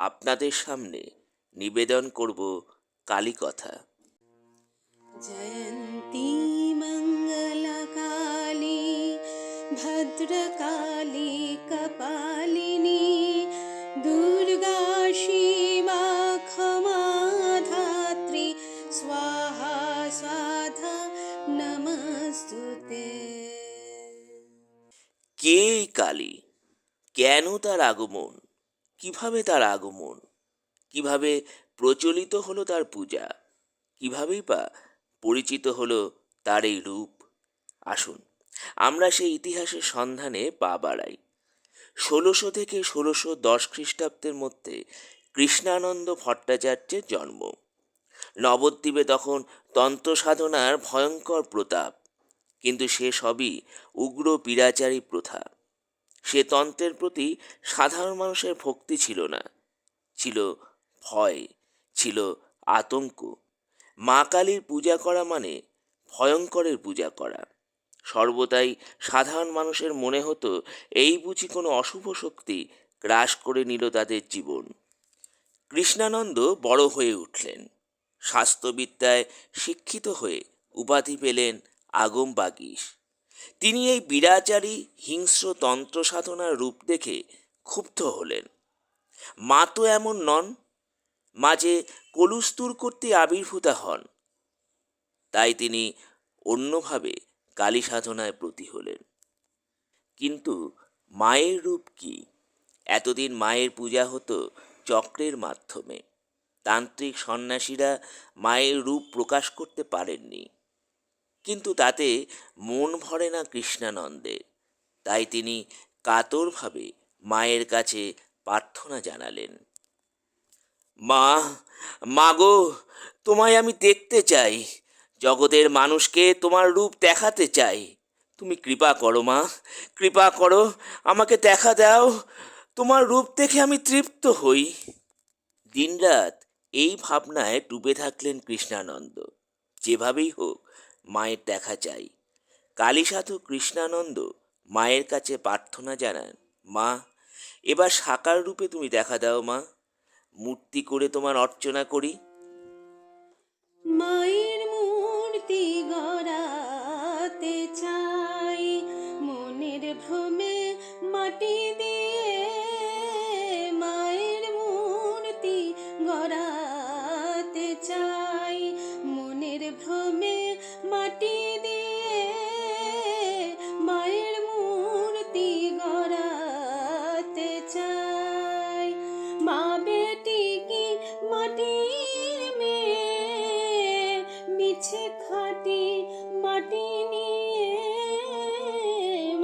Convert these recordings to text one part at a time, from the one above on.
আপনাদের সামনে নিবেদন করব কালীকথা। जयन्ती मङ्गलकाली भद्रकाली कपालिनी दुर्गा शिवा क्षमा धात्री स्वाहा स्वाधा नमस्तुते। কে এই কালী? কেন তার আগমন? কিভাবে তার আগমন? কিভাবে প্রচলিত হলো তার পূজা? কিভাবেই বা পরিচিত হলো তার এই রূপ? আসুন আমরা সেই ইতিহাসের সন্ধানে পা বাড়াই। ১৬০০ থেকে ১৬১০ খ্রিস্টাব্দের মধ্যে কৃষ্ণানন্দ ভট্টাচার্যের জন্ম। নবদ্বীপে তখন তন্ত্র সাধনার ভয়ঙ্কর প্রতাপ, কিন্তু সে সবই উগ্র পীড়াচারী প্রথা। সে তন্ত্রের প্রতি সাধারণ মানুষের ভক্তি ছিল না, ছিল ভয়, ছিল আতঙ্ক। মা কালীর পূজা করা মানে ভয়ঙ্করের পূজা করা। সর্বদাই সাধারণ মানুষের মনে হতো এই বুঝি কোনো অশুভ শক্তি গ্রাস করে নিল তাদের জীবন। কৃষ্ণানন্দ বড় হয়ে উঠলেন, স্বাস্থ্যবিদ্যায় শিক্ষিত হয়ে উপাধি পেলেন আগম বাগীশ। তিনি এই বিরাচারী হিংস্র তন্ত্র সাধনার রূপ দেখে ক্ষুব্ধ হলেন। মা তো এমন নন, মাঝে কলুস্তুর করতে আবির্ভূতা হন। তাই তিনি অন্যভাবে কালী সাধনায় ব্রতী হলেন। কিন্তু মায়ের রূপ কি? এতদিন মায়ের পূজা হতো চক্রের মাধ্যমে। তান্ত্রিক সন্ন্যাসীরা মায়ের রূপ প্রকাশ করতে পারেননি, কিন্তু তাতে মন ভরে না কৃষ্ণানন্দের। তাই তিনি কাতরভাবে মায়ের কাছে প্রার্থনা জানালেন, মা, মাগো, তোমায় আমি দেখতে চাই, জগতের মানুষকে তোমার রূপ দেখাতে চাই। তুমি কৃপা করো মা, কৃপা করো, আমাকে দেখা দাও, তোমার রূপ দেখে আমি তৃপ্ত হই। দিনরাত এই ভাবনায় ডুবে থাকলেন কৃষ্ণানন্দ। যেভাবেই হোক মায়ের দেখা চাই। কালী সাধক কৃষ্ণানন্দ মায়ের কাছে প্রার্থনা জানান, মা, এবার সাকার রূপে তুমি দেখা দাও মা, মূর্তি করে তোমার অর্চনা করি। মায়ের মূর্তি গড়াতে চাই মনের ভ্রমে মাটি দিয়ে, মায়ের মূর্তি গড়াতে চাই মনের ভ্রমে মাটি দিয়ে, মায়ের মূর্তি গড়াতে চাই। মা বেটি কি মাটির মেয়ে, মিছে খাটি মাটি নিয়ে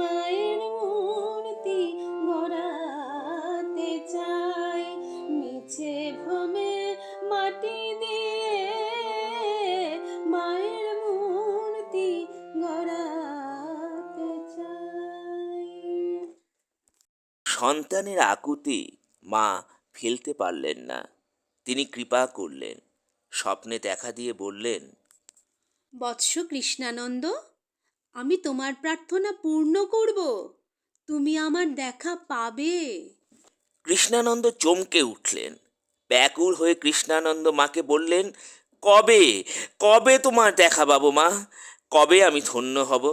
মায়ের মূর্তি গড়াতে চাই, মিছে ভ্রমে মাটি দিয়ে মায়ের মূর্তি গড়াতে চাই। সন্তানের আকুতি মা ফেলতে পারলেন না। তিনি কৃপা করলেন, স্বপ্নে দেখা দিয়ে বললেন, বৎস কৃষ্ণানন্দ, আমি তোমার প্রার্থনা পূর্ণ করব, তুমি আমার দেখা পাবে। কৃষ্ণানন্দ চমকে উঠলেন। ব্যাকুল হয়ে কৃষ্ণানন্দ মাকে বললেন, কবে, কবে তোমার দেখা পাবো মা? কবে আমি ধন্য হব?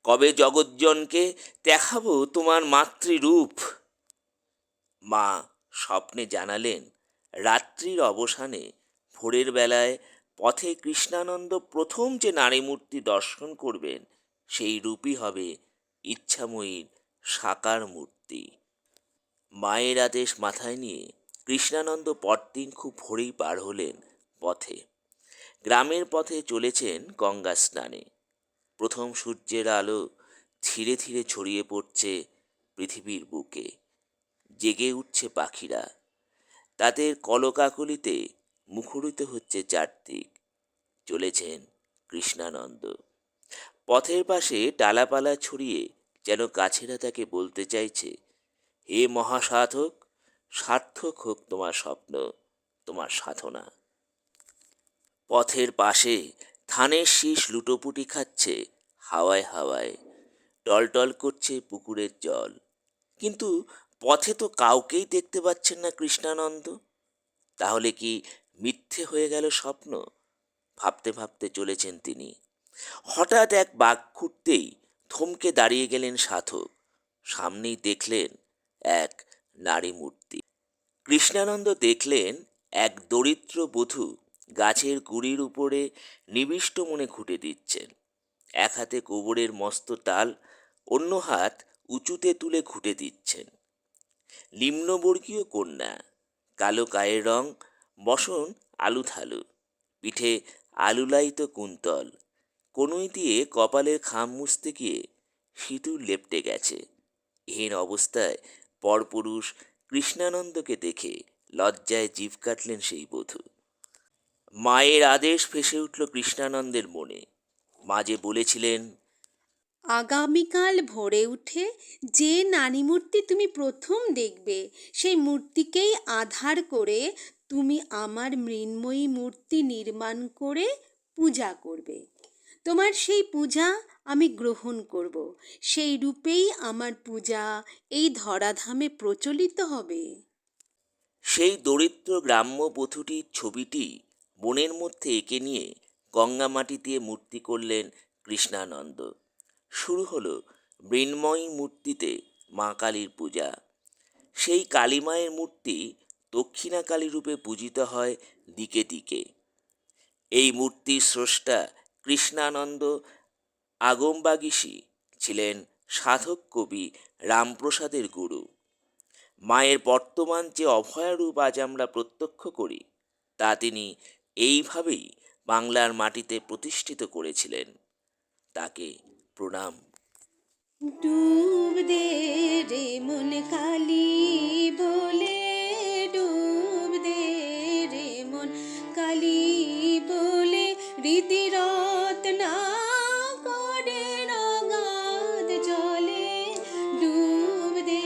কবে জগজ্জনকে দেখাবো তোমার মাতৃরূপ? মা স্বপ্নে জানালেন, রাত্রির অবসানে ভোরের বেলায় পথে কৃষ্ণানন্দ প্রথম যে নারী মূর্তি দর্শন করবেন, সেই রূপই হবে ইচ্ছাময়ীর সাকার মূর্তি। মায়ের আদেশ মাথায় নিয়ে কৃষ্ণানন্দ পরদিন খুব ভোরেই পার হলেন পথে। গ্রামের পথে চলেছেন গঙ্গা স্নানে। প্রথম সূর্যের আলো ধীরে ধীরে ছড়িয়ে পড়ছে পৃথিবীর বুকে। জেগে উঠছে পাখিরা, তাদের কলকাকলিতে মুখরিত হচ্ছে চারদিক। চলেছেন কৃষ্ণানন্দ। পথের পাশে ডালাপালা ছড়িয়ে যেন গাছেরা তাকে বলতে চাইছে, হে মহাসাধক, সার্থক হোক তোমার স্বপ্ন, তোমার সাধনা। পথের পাশে ধানের শীষ লুটোপুটি খাচ্ছে হাওয়ায় হাওয়ায়, টলটল করছে পুকুরের জল। কিন্তু পথে তো কাউকেই দেখতে পাচ্ছেন না কৃষ্ণানন্দ। তাহলে কি মিথ্যে হয়ে গেল স্বপ্ন? ভাবতে ভাবতে চলেছেন তিনি। হঠাৎ এক বাঁক খুঁড়তেই থমকে দাঁড়িয়ে গেলেন সাধক। সামনেই দেখলেন এক নারী মূর্তি। কৃষ্ণানন্দ দেখলেন এক দরিদ্র বধূ গাছের গুঁড়ির উপরে নিবিষ্ট মনে ঘুঁটে দিচ্ছেন। এক হাতে গোবরের মস্ত তাল, অন্য হাত উঁচুতে তুলে ঘুঁটে দিচ্ছেন। নিম্নবর্গীয় কন্যা, কালো গায়ের রং, বসন আলুথালু, পিঠে আলুলায়িত কুন্তল, কনুই দিয়ে কপালের খাম মুছতে গিয়ে সিঁদুর লেপ্টে গেছে। এর অবস্থায় পরপুরুষ কৃষ্ণানন্দকে দেখে লজ্জায় জিভ কাটলেন সেই বধূ। মায়ের আদেশ ভেসে উঠল কৃষ্ণানন্দের মনে। মা যে বলেছিলেন, আগামীকাল ভোরে উঠে যে নারী মূর্তি তুমি প্রথম দেখবে সেই মূর্তিকেই আধার করে তুমি আমার মৃন্ময়ী মূর্তি নির্মাণ করে পূজা করবে। তোমার সেই পূজা আমি গ্রহণ করব। সেই রূপেই আমার পূজা এই ধরাধামে প্রচলিত হবে। সেই দরিদ্র গ্রাম্য বধূটির ছবিটি বনের মধ্যে এঁকে নিয়ে গঙ্গা মাটি দিয়ে মূর্তি করলেন কৃষ্ণানন্দ। শুরু হলো মৃন্ময়ী মূর্তিতে মা কালীর পূজা। সেই কালীমায়ের মূর্তি দক্ষিণা কালী রূপে পূজিত হয় দিকে দিকে। এই মূর্তির স্রষ্টা কৃষ্ণানন্দ আগমবাগীশী ছিলেন সাধক কবি রামপ্রসাদের গুরু। মায়ের বর্তমান যে অভয়া রূপ আজ আমরা প্রত্যক্ষ করি, তা তিনি এইভাবেই বাংলার মাটিতে প্রতিষ্ঠিত করেছিলেন। তাকে প্রণাম। ডুব দে রে মন কালী বলে, ডুব দে রে মন কালী বলে, রীতিরত না করে রগাদ জলে, ডুব দে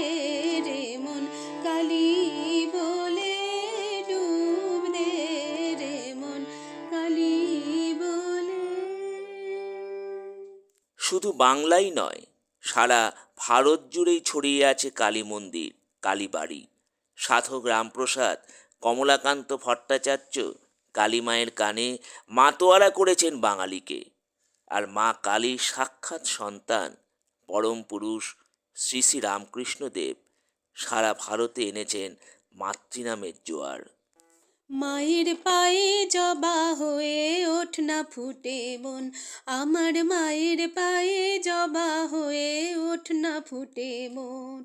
রে মন কালী বলে, ডুব দে রে মন কালী বলে। শুধু বাংলাই নয়, সারা ভারত জুড়েই ছড়িয়ে আছে কালী মন্দির, কালীবাড়ি। সাধক রামপ্রসাদ, কমলাকান্ত ভট্টাচার্য কালীমায়ের কানে মাতোয়ারা করেছেন বাঙালিকে। আর মা কালীর সাক্ষাৎ সন্তান পরম পুরুষ শ্রী শ্রী রামকৃষ্ণদেব সারা ভারতে এনেছেন মাতৃনামের জোয়ার। মায়ের পায়ে জবা হয়ে ওঠ না ফুটে মন, আমার মায়ের পায়ে জবা হয়ে ওঠ না ফুটে মন।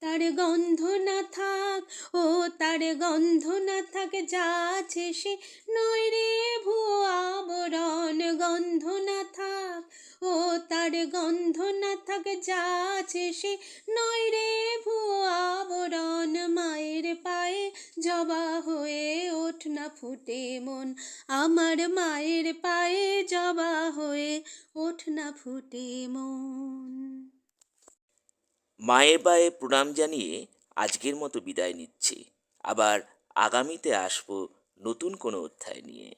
তার গন্ধ না থাক, ও তার গন্ধ না থাক, যা আছে সে নয় রে ভুয়া আবরণ। গন্ধ না থাক, ও তার গন্ধ না থাক, যা আছে সে নয় রে ভুয়া আবরণ। মায়ের পায়ে জবা হয়ে ওঠ না ফুটে মন, আমার মায়ের পায়ে জবা হয়ে ওঠ না ফুটে মন। মায়ের পায়ে প্রণাম জানিয়ে আজকের মতো বিদায় নিচ্ছি। আবার আগামীতে আসবো নতুন কোনো অধ্যায় নিয়ে।